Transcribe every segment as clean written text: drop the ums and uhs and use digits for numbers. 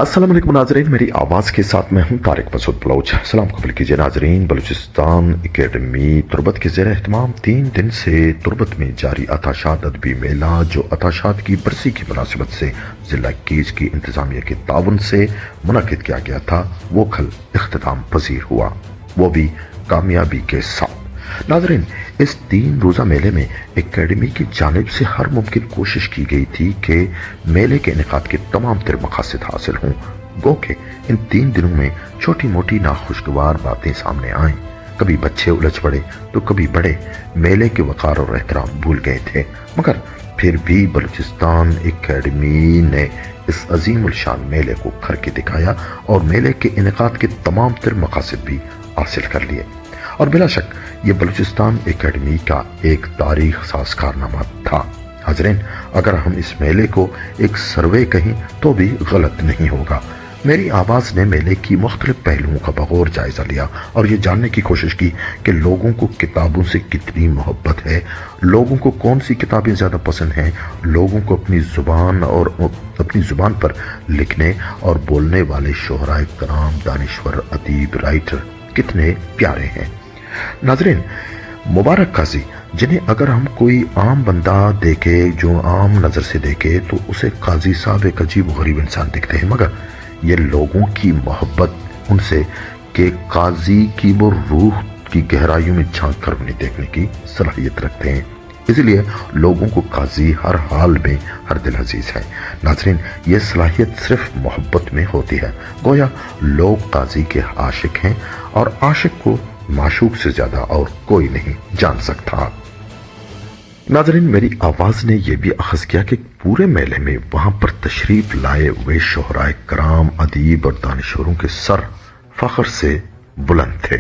अस्सलाम वालेकुम नाजरीन, मेरी आवाज के साथ मैं हूं तारिक मसूद बलोच। सलाम कबूल कीजिए नाजरीन। बलूचिस्तान एकेडमी तुर्बत के ज़ेर एहतमाम 3 दिन से तुर्बत में जारी अताशात अदबी मेला, जो अताशात की बरसी की मुनासिबत से जिला 21 की इंतजामिया के ताउन से मुनक़िद किया गया था, वो कल इख्तिताम पजीर हुआ, वो भी कामयाबी के साथ। नाजरीन, इस 3 रोज़ा मेले में एकेडमी की जानिब से हर मुमकिन कोशिश की गई थी कि मेले के इनेकाद के तमाम तर मकासद हासिल हों। गो के इन 3 दिनों में छोटी मोटी नाखुशगवार बातें सामने आईं। कभी बच्चे उलझ पड़े तो कभी बड़े मेले के वक़ार और एहतराम भूल गए थे, मगर फिर भी बलूचिस्तान एकेडमी ने इस अजीम शान मेले को करके दिखाया और मेले के इनेकाद के तमाम तर मकासद भी हासिल कर लिए। और बिला शक ये बलूचिस्तान एकेडमी का एक तारीख साज कारनामा था। हाज़रीन, अगर हम इस मेले को एक सर्वे कहें तो भी गलत नहीं होगा। मेरी आवाज़ ने मेले की मुख्तलिफ पहलुओं का बगौर जायजा लिया और ये जानने की कोशिश की कि लोगों को किताबों से कितनी मोहब्बत है, लोगों को कौन सी किताबें ज़्यादा पसंद हैं, लोगों को अपनी ज़ुबान पर लिखने और बोलने वाले शोहराए कराम, दानिश्वर, अदीब, राइटर कितने प्यारे हैं। नाजरीन, मुबारक काजी, जिन्हें अगर हम कोई आम बंदा देखे, जो आम नज़र से देखे, तो उसे काजी साहब एक अजीब गरीब इंसान दिखते हैं, मगर ये लोगों की मोहब्बत उनसे कि काजी की वो रूह की गहराइयों में झांक कर उन्हें देखने की सलाहियत रखते हैं, इसलिए लोगों को काजी हर हाल में हर दिल अजीज है। नाजरीन, ये सलाहियत सिर्फ मोहब्बत में होती है। गोया लोग काजी के आशिक हैं और आशिक को माशूक से ज्यादा और कोई नहीं जान सकता। नाजरीन, मेरी आवाज ने यह भी अखज़ किया कि पूरे मेले में वहां पर तशरीफ लाए हुए शोहराए कराम, अदीब और दानिशवरों के सर फख्र से बुलंद थे,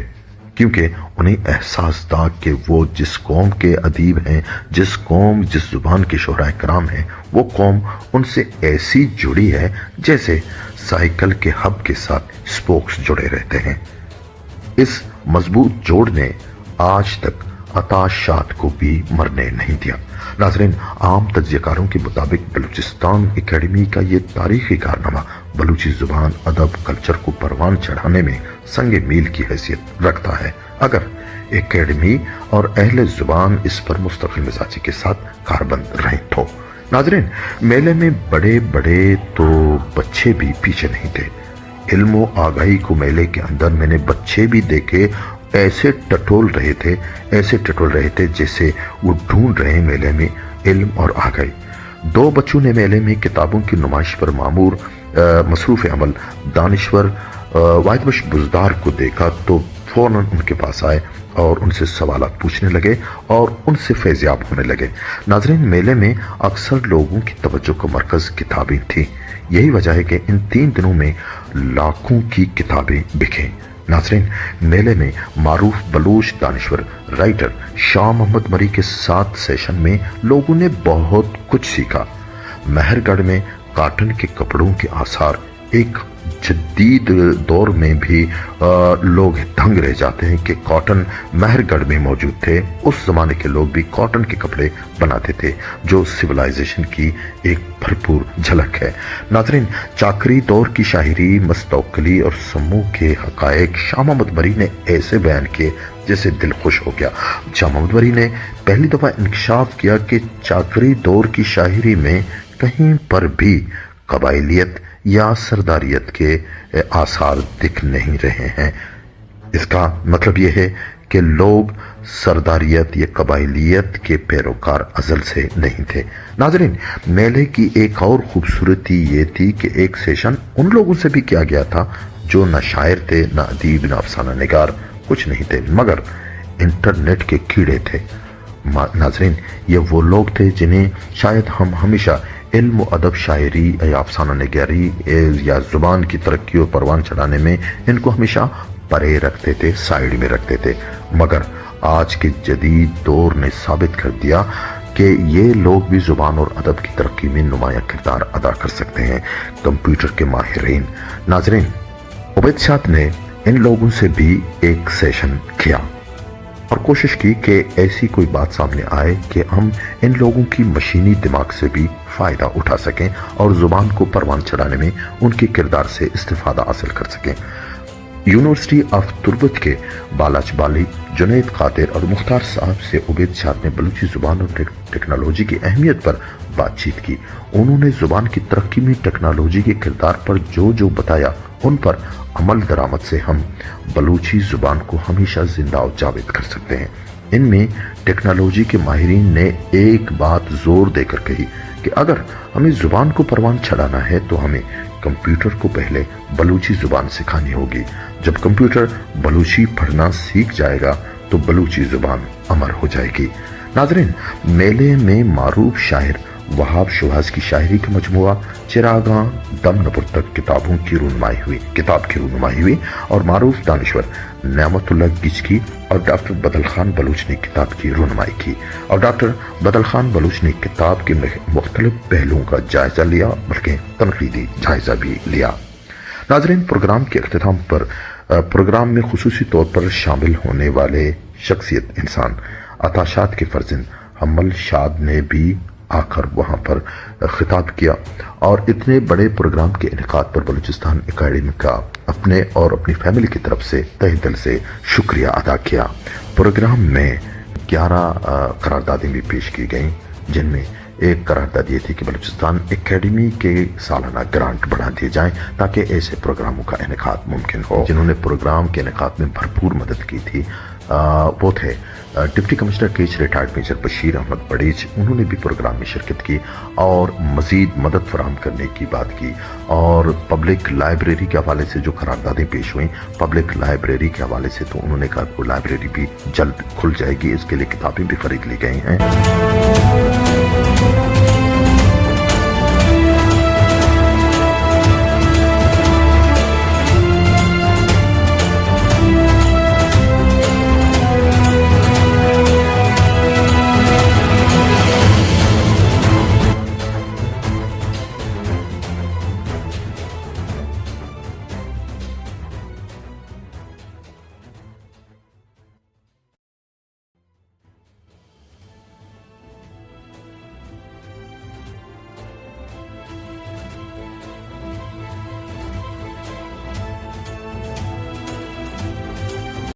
क्योंकि उन्हें एहसास था कि वो जिस कौम के अदीब हैं, जिस जुबान के शोहराए कराम हैं, वो कौम उनसे ऐसी जुड़ी है जैसे साइकिल के हब के साथ स्पोक्स जुड़े रहते हैं। इस मजबूत जोड़ ने आज तक अताशात को भी मरने नहीं दिया। नाज़रीन, आम तज्ज़ियाकारों के मुताबिक बलूचिस्तान एकेडमी का ये तारीखी कारनामा बलूची जुबान, अदब, कल्चर को परवान चढ़ाने में संगे मील की हैसियत रखता है, अगर एकेडमी और अहले जुबान इस पर मुस्तकिल मिजाजी के साथ कारबंद रहे तो। नाज़रीन, मेले में बड़े बड़े तो बच्चे भी पीछे नहीं थे। इल्म आगाही को मेले के अंदर मैंने बच्चे भी देखे, ऐसे टटोल रहे थे जैसे वो ढूंढ रहे मेले में इल्म और आगाही। 2 बच्चों ने मेले में किताबों की नुमाइश पर मामूर मसरूफ अमल दानिश्वर वाहिद बुज़दार को देखा तो फौरन उनके पास आए और उनसे सवालात पूछने लगे और उनसे फैज़याब होने लगे। नाज़रीन, मेले में अक्सर लोगों की तवज्जो का मरकज़ किताबें थी। यही वजह है कि इन 3 दिनों में लाखों की किताबें बिके। नाज़रीन, मेले में मारूफ बलूच दानिश्वर राइटर शाह मोहम्मद मरी के 7 सेशन में लोगों ने बहुत कुछ सीखा। मेहरगढ़ में कॉटन के कपड़ों के आसार, एक जदीद दौर में भी लोग दंग रह जाते हैं कि कॉटन मेहरगढ़ में मौजूद थे। उस जमाने के लोग भी कॉटन के कपड़े बनाते थे, जो सिविलाइजेशन की एक भरपूर झलक है। नाज़रीन, चाकरी दौर की शायरी, मस्तौकली और समूह के हकायक शाह मोहम्मद मरी ने ऐसे बयान किए जैसे दिल खुश हो गया। शाह मोहम्मद मरी ने पहली दफा इंकशाफ किया कि चाकरी दौर की शायरी में कहीं पर भी कबाइलियत या सरदारियत के आसार दिख नहीं रहे हैं। इसका मतलब यह है कि लोग सरदारियत या कबाइलियत के पैरोकार अजल से नहीं थे। नाजरीन, मेले की एक और खूबसूरती ये थी कि एक सेशन उन लोगों से भी किया गया था जो न शायर थे, न अदीब, न अफसाना निगार कुछ नहीं थे, मगर इंटरनेट के कीड़े थे। नाजरीन, ये वो लोग थे जिन्हें शायद हम हमेशा इल्म, अदब, शायरी या अफसाना निगारी या जुबान की तरक्की और परवान चढ़ाने में इनको हमेशा परे रखते थे, साइड में रखते थे, मगर आज के जदीद दौर ने साबित कर दिया कि ये लोग भी जुबान और अदब की तरक्की में नुमायां किरदार अदा कर सकते हैं। कंप्यूटर के माहिरीन। नाजरीन, उबैद शाह ने इन लोगों से भी एक सेशन किया। اور کوشش کی کہ ایسی کوئی بات سامنے آئے کہ ہم ان لوگوں کی مشینی دماغ سے بھی فائدہ اٹھا سکیں اور زبان کو پروان چڑھانے میں ان کے کردار سے استفادہ حاصل کر سکیں۔ یونیورسٹی آف تربت کے بالاچ بالی، جنید قادر اور مختار صاحب سے عبید شاد نے بلوچی زبان اور ٹیکنالوجی کی اہمیت پر بات چیت کی۔ انہوں نے زبان کی ترقی میں ٹیکنالوجی کے کردار پر جو بتایا، ان پر عمل درآمد سے ہم بلوچی زبان کو ہمیشہ زندہ و جاوید کر سکتے ہیں۔ ان میں ٹیکنالوجی کے ماہرین نے ایک بات زور دے کر کہی کہ اگر ہمیں زبان کو پروان چڑھانا ہے تو ہمیں کمپیوٹر کو پہلے بلوچی زبان سکھانی ہوگی۔ جب کمپیوٹر بلوچی پڑھنا سیکھ جائے گا تو بلوچی زبان امر ہو جائے گی۔ ناظرین، میلے میں معروف شاعر وہاب شہباز کی شاعری کا مجموعہ چراغاں دم نبر تک کتاب کی رونمائی ہوئی اور معروف دانشور نعمت اللہ گچ کی اور ڈاکٹر بدل خان بلوچ نے کتاب کی رونمائی کی اور ڈاکٹر بدل خان بلوچ نے کتاب کے مختلف پہلوؤں کا جائزہ لیا، بلکہ تنقیدی جائزہ بھی لیا۔ ناظرین، پروگرام کے اختتام پر پروگرام میں خصوصی طور پر شامل ہونے والے شخصیت انسان عطا شاد کے فرزند حمل شاد نے بھی آ کر وہاں پر خطاب کیا اور اتنے بڑے پروگرام کے انعقاد پر بلوچستان اکیڈمی کا اپنے اور اپنی فیملی کی طرف سے تہہ دل سے شکریہ ادا کیا۔ پروگرام میں 11 قراردادیں بھی پیش کی گئیں، جن میں ایک قرارداد یہ تھی کہ بلوچستان اکیڈمی کے سالانہ گرانٹ بڑھا دیے جائیں تاکہ ایسے پروگراموں کا انعقاد ممکن ہو۔ جنہوں نے پروگرام کے انعقاد میں بھرپور مدد کی تھی وہ تھے deputy commissioner Kech retired major Bashir Ahmed Barech. انہوں نے بھی پروگرام میں شرکت کی اور مزید مدد فراہم کرنے کی بات کی، اور پبلک لائبریری کے حوالے سے جو قراردادیں پیش ہوئیں، پبلک لائبریری کے حوالے سے تو انہوں نے کہا کہ وہ لائبریری بھی جلد کھل جائے گی، اس کے لیے کتابیں بھی خرید لی گئی ہیں۔